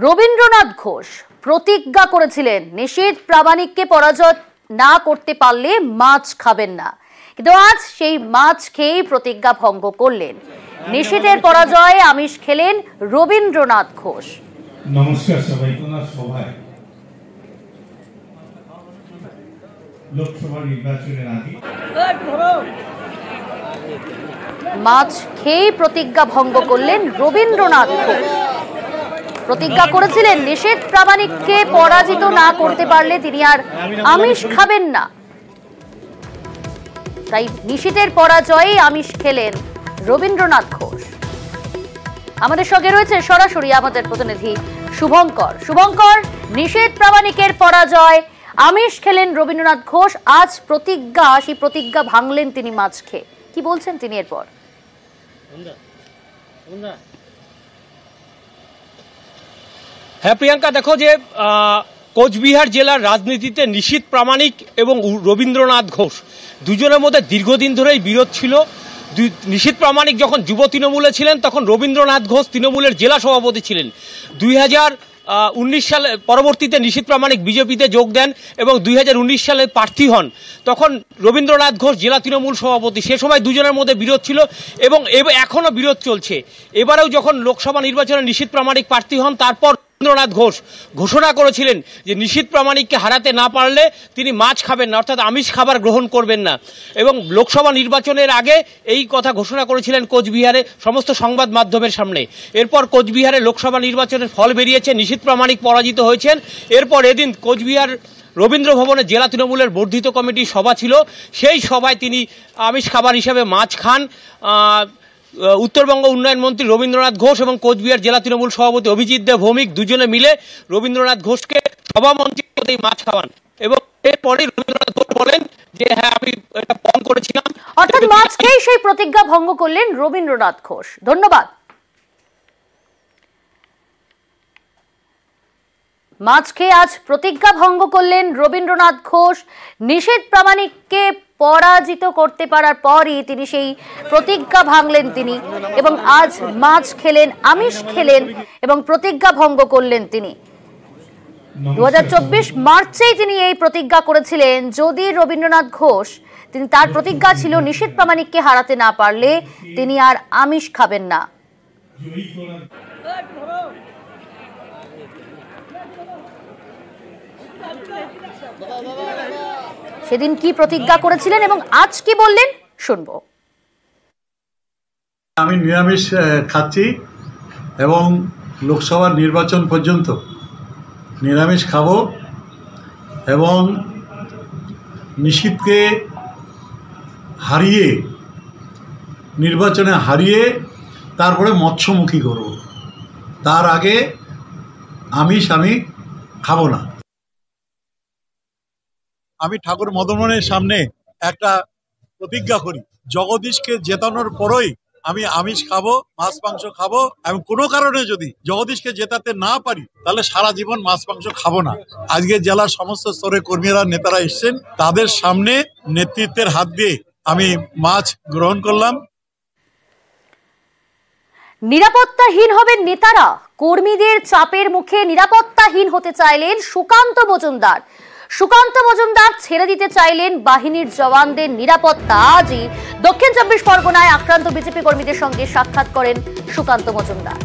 রবীন্দ্রনাথ ঘোষ প্রতিজ্ঞা করেছিলেন নিশীথ প্রামাণিককে পরাজয় না করতে পারলে মাছ খাবেন না, কিন্তু আজ সেই মাছ খেয়েই প্রতিজ্ঞা ভঙ্গ করলেন। নিশীথের পরাজয়ে আমিষ খেলেন রবীন্দ্রনাথ ঘোষ। নমস্কার সবাইকে। সভায় লোকসভা নির্বাচনের আগে মাছ খেয়েই প্রতিজ্ঞা ভঙ্গ করলেন রবীন্দ্রনাথ ঘোষ। প্রতিজ্ঞা করেছিলেন নিশীথ প্রামাণিককে পরাজিত না করতে পারলে তিনি আর আমিষ খাবেন না, তাই নিশীথের পরাজয়ে আমিষ খেলেন রবীন্দ্রনাথ ঘোষ। আমাদের সঙ্গে রয়েছে সরাসরি আমাদের প্রতিনিধি শুভঙ্কর। শুভঙ্কর, নিশীথ প্রামাণিকের পরাজয়, আমিষ খেলেন রবীন্দ্রনাথ ঘোষ, আজ প্রতিজ্ঞা, সেই প্রতিজ্ঞা ভাঙলেন তিনি মাছ খেয়ে, কি বলছেন তিনি এরপর? হ্যাঁ প্রিয়াঙ্কা, দেখো যে কোচবিহার জেলার রাজনীতিতে নিশীথ প্রামাণিক এবং রবীন্দ্রনাথ ঘোষ দুজনের মধ্যে দীর্ঘদিন ধরেই বিরোধ ছিল। নিশীথ প্রামাণিক যখন যুব তৃণমূলে ছিলেন তখন রবীন্দ্রনাথ ঘোষ তৃণমূলের জেলা সভাপতি ছিলেন। 2019 সালে পরবর্তীতে নিশীথ প্রামাণিক বিজেপিতে যোগ দেন এবং 2019 সালে প্রার্থী হন। তখন রবীন্দ্রনাথ ঘোষ জেলা তৃণমূল সভাপতি। সে সময় দুজনের মধ্যে বিরোধ ছিল এবং এখনও বিরোধ চলছে। এবারেও যখন লোকসভা নির্বাচনে নিশীথ প্রামাণিক প্রার্থী হন, তারপর রবীন্দ্রনাথ ঘোষ ঘোষণা করেছিলেন যে নিশীথ প্রামাণিককে হারাতে না পারলে তিনি মাছ খাবেন না, অর্থাৎ আমিষ খাবার গ্রহণ করবেন না। এবং লোকসভা নির্বাচনের আগে এই কথা ঘোষণা করেছিলেন কোচবিহারে সমস্ত সংবাদ মাধ্যমের সামনে। এরপর কোচবিহারে লোকসভা নির্বাচনের ফল বেরিয়েছে, নিশীথ প্রামাণিক পরাজিত হয়েছেন। এরপর এদিন কোচবিহার রবীন্দ্র ভবনে জেলা তৃণমূলের বর্ধিত কমিটির সভা ছিল, সেই সভায় তিনি আমিষ খাবার হিসেবে মাছ খান। উত্তরবঙ্গ উন্নয়ন মন্ত্রী রবীন্দ্রনাথ ঘোষ এবং কোচবিহার জেলা তৃণমূল সভাপতি অভিজিৎ দেব ভৌমিক দুজনে মিলে রবীন্দ্রনাথ ঘোষকে সভামঞ্চে মাছ খাওয়ান এবং এরপরে রবীন্দ্রনাথ ঘোষ বলেন যে হ্যাঁ আমি এটা পণ করেছিলাম, অর্থাৎ মাছ খেয়ে সেই প্রতিজ্ঞা ভঙ্গ করলেন রবীন্দ্রনাথ ঘোষ। ধন্যবাদ। মাছ খেয়ে আজ প্রতিজ্ঞা ভঙ্গ করলেন রবীন্দ্রনাথ ঘোষ। নিশীথ প্রামাণিককে পরাজিত করতে পারার পরই তিনি সেই প্রতিজ্ঞা ভাঙলেন তিনি, এবং আজ মাছ খেলেন, আমিষ খেলেন এবং প্রতিজ্ঞা ভঙ্গ করলেন তিনি। 2024 মার্চেই তিনি এই প্রতিজ্ঞা করেছিলেন, যদি রবীন্দ্রনাথ ঘোষ, তিনি তার প্রতিজ্ঞা ছিল নিশীথ প্রামাণিককে হারাতে না পারলে তিনি আর আমিষ খাবেন না। সেদিন কি প্রতিজ্ঞা করেছিলেন এবং আজ কি বললেন শুনবো। আমি নিরামিষ খাচ্ছি এবং লোকসভা নির্বাচন পর্যন্ত নিরামিষ খাবো এবং নিশীথকে হারিয়ে, নির্বাচনে হারিয়ে তারপরে মৎস্যমুখী করব। তার আগে আমিষ আমি খাবো না। আমি ঠাকুর মদনমোহনের সামনে একটা প্রতিজ্ঞা করি, জগদীশকে জেতানোর পরই আমি আমিষ খাবো, মাছ মাংস খাবো এবং কোনো কারণে যদি জগদীশকে জেতাতে না পারি তাহলে সারা জীবন মাছ মাংস খাবো না। আজকে জেলার সমস্ত স্তরে কর্মীরা, নেতারা এসছেন, তাদের সামনে নেতৃত্বের হাত দিয়ে আমি মাছ গ্রহণ করলাম। নিরাপত্তাহীন হবেন নেতারা, কর্মীদের চাপের মুখে নিরাপত্তাহীন হতে চাইলেন সুকান্ত মজুমদার। সুকান্ত মজুমদার ছেড়ে দিতে চাইলেন বাহিনীর জওয়ানদের নিরাপত্তা। আজই দক্ষিণ 24 পরগনায় আক্রান্ত বিজেপি কর্মীদের সঙ্গে সাক্ষাৎ করেন সুকান্ত মজুমদার।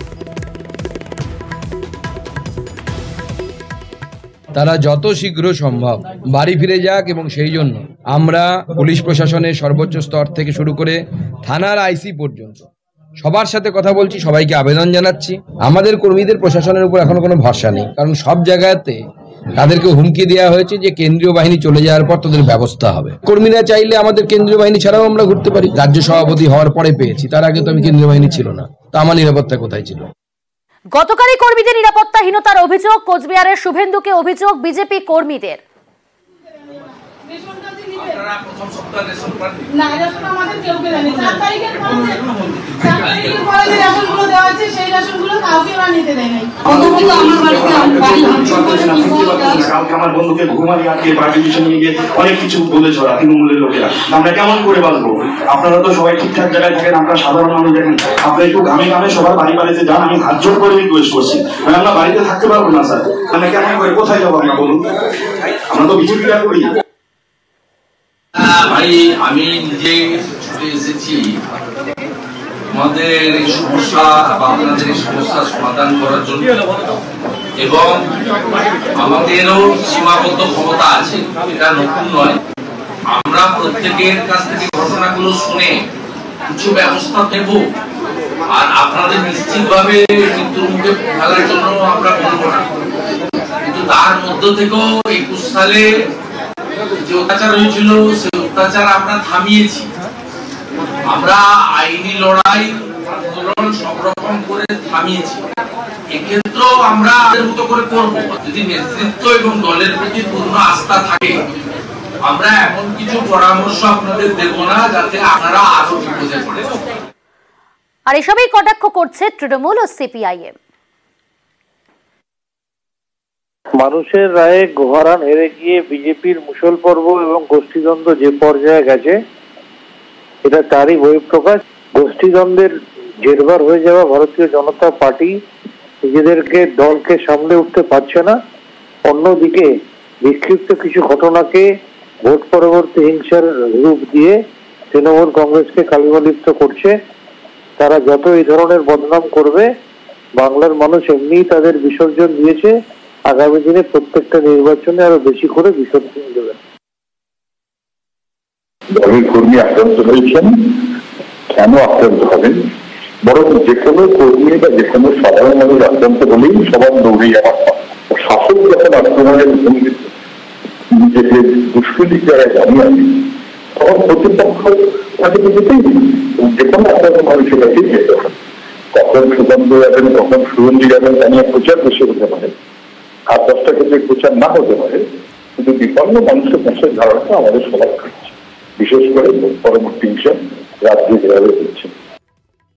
তারা যত শীঘ্র সম্ভব বাড়ি ফিরে যাক এবং সেই জন্য আমরা পুলিশ প্রশাসনের সর্বোচ্চ স্তর থেকে শুরু করে থানার আইসি পর্যন্ত সবার সাথে কথা বলছি, সবাইকে আবেদন জানাচ্ছি। আমাদের কর্মীদের প্রশাসনের উপর এখনো কোনো ভরসা নেই, কারণ সব জায়গাতে তাদেরকে হুমকি দেওয়া হয়েছে যে কেন্দ্রীয় বাহিনী চলে যাওয়ার পর তাদের ব্যবস্থা হবে। কর্মীরা চাইলে আমাদের কেন্দ্রীয় বাহিনী ছাড়াও আমরা ঘুরতে পারি। রাজ্য সভাপতি হওয়ার পরে পেয়েছি, তার আগে তো আমি কেন্দ্রীয় বাহিনী ছিল না, তা আমার নিরাপত্তা কোথায় ছিল? গতকালই কর্মীদের নিরাপত্তাহীনতার অভিযোগ, কোচবিহারের শুভেন্দুকে অভিযোগ বিজেপি কর্মীদের। আপনারা প্রথম সপ্তাহে রেশন পান না, রেশন আমাদের কেউ দেয়নি। 4 তারিখের পরে যে রেশনগুলো দেওয়া আছে সেই রেশনগুলো কাউকে আর নিতে দেয় নাই। প্রথমত আমার বাড়িতে বাড়ি ভাঙচুর করে কালকে আমার বন্ধুকে ঘুমারি আটকে পার্টি পিছনে নিয়ে গিয়ে অনেক কিছু বলেছে ওরা তৃণমূলের লোকেরা। আমরা কেমন করে বাঁচবো? আপনারা তো সবাই ঠিকঠাক জায়গায় থাকেন, আপনারা সাধারণ মানুষ দেখেন। আপনি একটু গ্রামে গ্রামে সবার বাড়িতে যান, আমি হাত জোর করে রিকোয়েস্ট করছি। আমরা বাড়িতে থাকতে পারবো না স্যার, আমরা কেমন করে কোথায় যাবো আমরা বলুন? আমরা তো বিজেপিরা করি। ভাই আমি নিজে ছুটে এসেছি আমাদের এই সমস্যা বা আপনাদের এই সমস্যার সমাধান করার জন্য, এবং আমাদেরও সীমাবদ্ধ ক্ষমতা আছে, এটা নতুন নয়। আমরা প্রত্যেকের কাছ থেকে ঘটনাগুলো শুনে কিছু ব্যবস্থা নেব, আর আপনাদের নিশ্চিতভাবে মৃত্যুর মুখে ফেলার জন্য আমরা বলবো না, কিন্তু তার মধ্য থেকেও 21 সালে যে অত্যাচার হয়েছিল সেই অত্যাচার আমরা থামিয়েছি। আমরা আইনি লড়াই আন্দোলন সব রকম করে থামিয়েছি। এক্ষেত্রেও আমরা আমাদের মতো করে করব। যদি নেতৃত্ব এবং দলের প্রতি পূর্ণ আস্থা থাকে, আমরা এমন কিছু পরামর্শ আপনাদের দেব না যাতে আপনারা আরো বিপদে পড়ে। আর এসবই কটাক্ষ করছে তৃণমূল ও সিপিআইএম। মানুষের রায়ে গোহারান হেরে গিয়ে বিজেপির মুষল পর্ব এবং গোষ্ঠীদ্বন্দ্ব যে পর্যায়ে গেছে, এটা তারই বহিঃপ্রকাশ। গোষ্ঠীদ্বন্দ্বের জেরবার হয়ে যাওয়া ভারতীয় জনতা পার্টি নিজেদেরকে দলকে সামলে উঠতে পারছে না। অন্যদিকে বিক্ষিপ্ত কিছু ঘটনাকে ভোট পরবর্তী হিংসার রূপ দিয়ে তৃণমূল কংগ্রেসকে কালিমালিপ্ত করছে। তারা যত এই ধরনের বদনাম করবে, বাংলার মানুষ এমনিই তাদের বিসর্জন দিয়েছে, আগামী দিনে প্রত্যেকটা নির্বাচনে আরো বেশি করে বিসর্জন দেবে। দলের কর্মী আক্রান্ত হয়েছেন, কেন আক্রান্ত হবেন? বরং যে কোনো কর্মী বা যে কোনো সাধারণ মানুষ আক্রান্ত হলেই সবার দৌড়ে যাওয়ার শাসক যখন আক্রমণের নিজেদের দুষ্কৃতির জায়গায় দাঁড়িয়ে আছে, তখন প্রতিপক্ষ তাকে যেতেই যে কোনো আক্রান্ত মানুষের কাছেই যেতে হবে। কখন সুগন্ধ যাবেন, কখন সুগন্ধি যাবেন তা নিয়ে প্রচার বেশি হতে পারে, আর 10টা ক্ষেত্রে প্রচার না হতে পারে, কিন্তু বিপন্ন মানুষের পাশের ধারণাটা আমাদের সবার কাছে, বিশেষ করে পরবর্তী হিসাব রাজ্যে যেভাবে হচ্ছে।